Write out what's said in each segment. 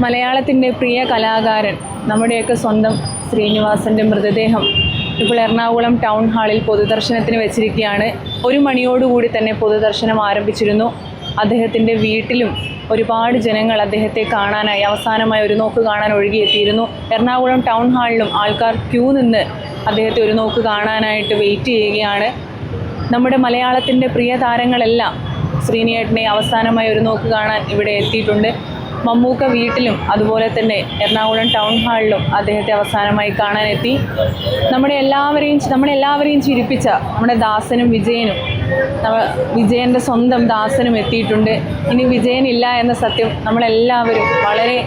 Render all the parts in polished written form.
മലയാളത്തിൻ്റെ പ്രിയ കലാകാരൻ നമ്മുടെയൊക്കെ സ്വന്തം ശ്രീനിവാസൻ്റെ മൃതദേഹം ഇപ്പോൾ എറണാകുളം ടൗൺ ഹാളിൽ പൊതുദർശനത്തിന് വെച്ചിരിക്കുകയാണ്. 1 മണിയോടുകൂടി തന്നെ പൊതുദർശനം ആരംഭിച്ചിരുന്നു. അദ്ദേഹത്തിൻ്റെ വീട്ടിലും ഒരുപാട് ജനങ്ങൾ അദ്ദേഹത്തെ കാണാനായി അവസാനമായി ഒരു നോക്ക് കാണാൻ ഒഴുകിയെത്തിയിരുന്നു. എറണാകുളം ടൗൺ ഹാളിലും ആൾക്കാർ ക്യൂ നിന്ന് അദ്ദേഹത്തെ ഒരു നോക്ക് കാണാനായിട്ട് വെയിറ്റ് ചെയ്യുകയാണ്. നമ്മുടെ മലയാളത്തിൻ്റെ പ്രിയ താരങ്ങളെല്ലാം ശ്രീനിയേട്ടനെ അവസാനമായി ഒരു നോക്ക് കാണാൻ ഇവിടെ എത്തിയിട്ടുണ്ട്. മമ്മൂക്ക വീട്ടിലും അതുപോലെ തന്നെ എറണാകുളം ടൗൺ ഹാളിലും അദ്ദേഹത്തെ അവസാനമായി കാണാനെത്തി. നമ്മളെല്ലാവരെയും ചിരിപ്പിച്ച നമ്മുടെ ദാസനും വിജയനും, വിജയൻ്റെ സ്വന്തം ദാസനും എത്തിയിട്ടുണ്ട്. ഇനി വിജയനില്ല എന്ന സത്യം നമ്മളെല്ലാവരും വളരെ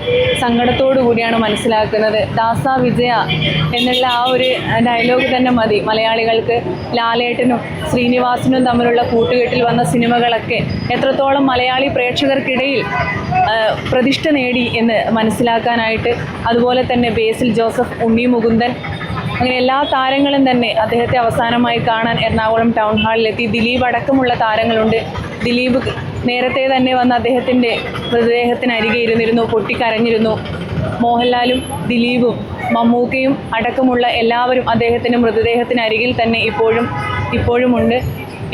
സങ്കടത്തോടു കൂടിയാണ് മനസ്സിലാക്കുന്നത്. ദാസ വിജയ എന്നുള്ള ആ ഒരു ഡയലോഗ് തന്നെ മതി മലയാളികൾക്ക്. ലാലേട്ടനും ശ്രീനിവാസനും തമ്മിലുള്ള കൂട്ടുകെട്ടിൽ വന്ന സിനിമകളൊക്കെ എത്രത്തോളം മലയാളി പ്രേക്ഷകർക്കിടയിൽ പ്രതിഷ്ഠ നേടി എന്ന് മനസ്സിലാക്കാനായിട്ട്. അതുപോലെ തന്നെ ബേസിൽ ജോസഫ്, ഉണ്ണി മുകുന്ദൻ, അങ്ങനെ എല്ലാ താരങ്ങളും തന്നെ അദ്ദേഹത്തെ അവസാനമായി കാണാൻ എറണാകുളം ടൗൺ ഹാളിലെത്തി. ദിലീപ് അടക്കമുള്ള താരങ്ങളുണ്ട്. ദിലീപ് നേരത്തെ തന്നെ വന്ന് അദ്ദേഹത്തിൻ്റെ മൃതദേഹത്തിനരികെ ഇരുന്നിരുന്നു, പൊട്ടിക്കരഞ്ഞിരുന്നു. മോഹൻലാലും ദിലീപും മമ്മൂക്കയും അടക്കമുള്ള എല്ലാവരും അദ്ദേഹത്തിൻ്റെ മൃതദേഹത്തിനരികിൽ തന്നെ ഇപ്പോഴുമുണ്ട്.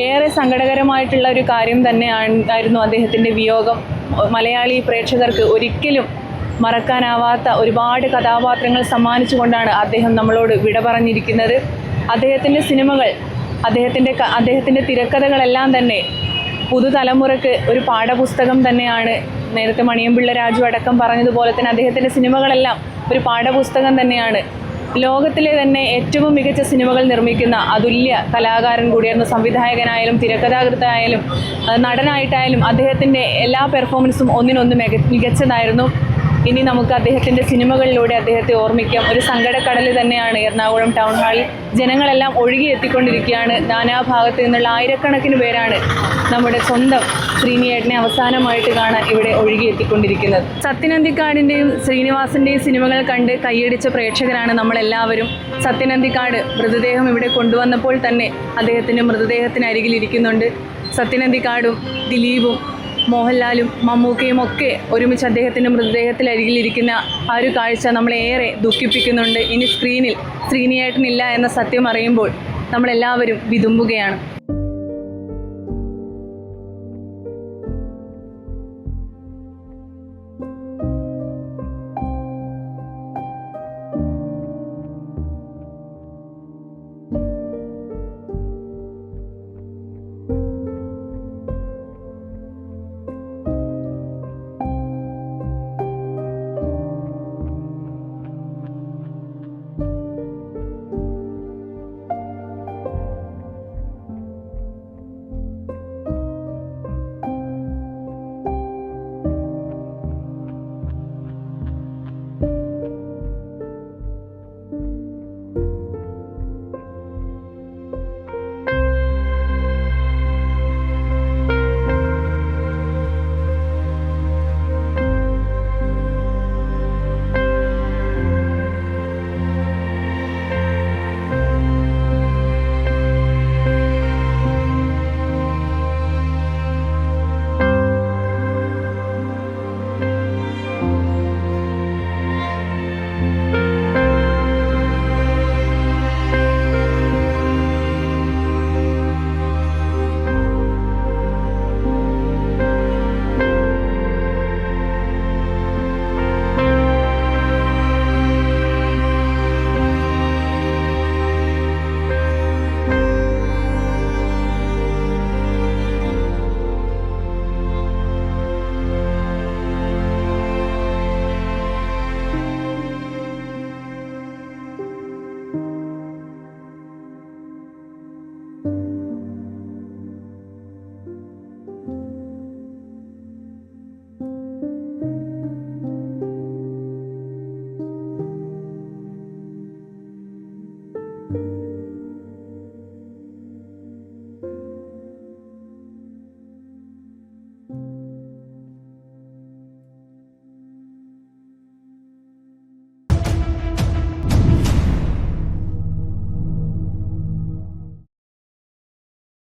ഏറെ സങ്കടകരമായിട്ടുള്ള ഒരു കാര്യം തന്നെയായിരുന്നു അദ്ദേഹത്തിൻ്റെ വിയോഗം. മലയാളി പ്രേക്ഷകർക്ക് ഒരിക്കലും മറക്കാനാവാത്ത ഒരുപാട് കഥാപാത്രങ്ങൾ സമ്മാനിച്ചുകൊണ്ടാണ് അദ്ദേഹം നമ്മളോട് വിട പറഞ്ഞിരിക്കുന്നത്. അദ്ദേഹത്തിൻ്റെ സിനിമകൾ, അദ്ദേഹത്തിൻ്റെ തിരക്കഥകളെല്ലാം തന്നെ പുതുതലമുറയ്ക്ക് ഒരു പാഠപുസ്തകം തന്നെയാണ്. നേരത്തെ മണിയമ്പിള്ള രാജു അടക്കം പറഞ്ഞതുപോലെ തന്നെ അദ്ദേഹത്തിൻ്റെ സിനിമകളെല്ലാം ഒരു പാഠപുസ്തകം തന്നെയാണ്. ലോകത്തിലെ തന്നെ ഏറ്റവും മികച്ച സിനിമകൾ നിർമ്മിക്കുന്ന അതുല്യ കലാകാരൻ കൂടിയായിരുന്നു. സംവിധായകനായാലും തിരക്കഥാകൃത്തായാലും നടനായിട്ടായാലും അദ്ദേഹത്തിൻ്റെ എല്ലാ പെർഫോമൻസും ഒന്നിനൊന്ന് മികച്ചതായിരുന്നു. ഇനി നമുക്ക് അദ്ദേഹത്തിൻ്റെ സിനിമകളിലൂടെ അദ്ദേഹത്തെ ഓർമ്മിക്കാം. ഒരു സങ്കടക്കടൽ തന്നെയാണ് എറണാകുളം ടൗൺ ഹാളിൽ. ജനങ്ങളെല്ലാം ഒഴുകിയെത്തിക്കൊണ്ടിരിക്കുകയാണ്. നാനാഭാഗത്തു നിന്നുള്ള ആയിരക്കണക്കിന് പേരാണ് നമ്മുടെ സ്വന്തം ശ്രീനിയേട്ടനെ അവസാനമായിട്ട് കാണാൻ ഇവിടെ ഒഴുകിയെത്തിക്കൊണ്ടിരിക്കുന്നത്. സത്യൻ അന്തിക്കാടിൻ്റെയും ശ്രീനിവാസൻ്റെയും സിനിമകൾ കണ്ട് കൈയടിച്ച പ്രേക്ഷകരാണ് നമ്മളെല്ലാവരും. സത്യൻ അന്തിക്കാട് മൃതദേഹം ഇവിടെ കൊണ്ടുവന്നപ്പോൾ തന്നെ അദ്ദേഹത്തിൻ്റെ മൃതദേഹത്തിനരികിൽ ഇരിക്കുന്നുണ്ട്. സത്യൻ അന്തിക്കാടും ദിലീപും മോഹൻലാലും മമ്മൂക്കയും ഒക്കെ ഒരുമിച്ച് അദ്ദേഹത്തിൻ്റെ മൃതദേഹത്തിനരികിലിരിക്കുന്ന ആ ഒരു കാഴ്ച നമ്മളേറെ ദുഃഖിപ്പിക്കുന്നുണ്ട്. ഇനി സ്ക്രീനിൽ ശ്രീനിയേട്ടനില്ല എന്ന സത്യം അറിയുമ്പോൾ നമ്മളെല്ലാവരും വിതുമ്പുകയാണ്.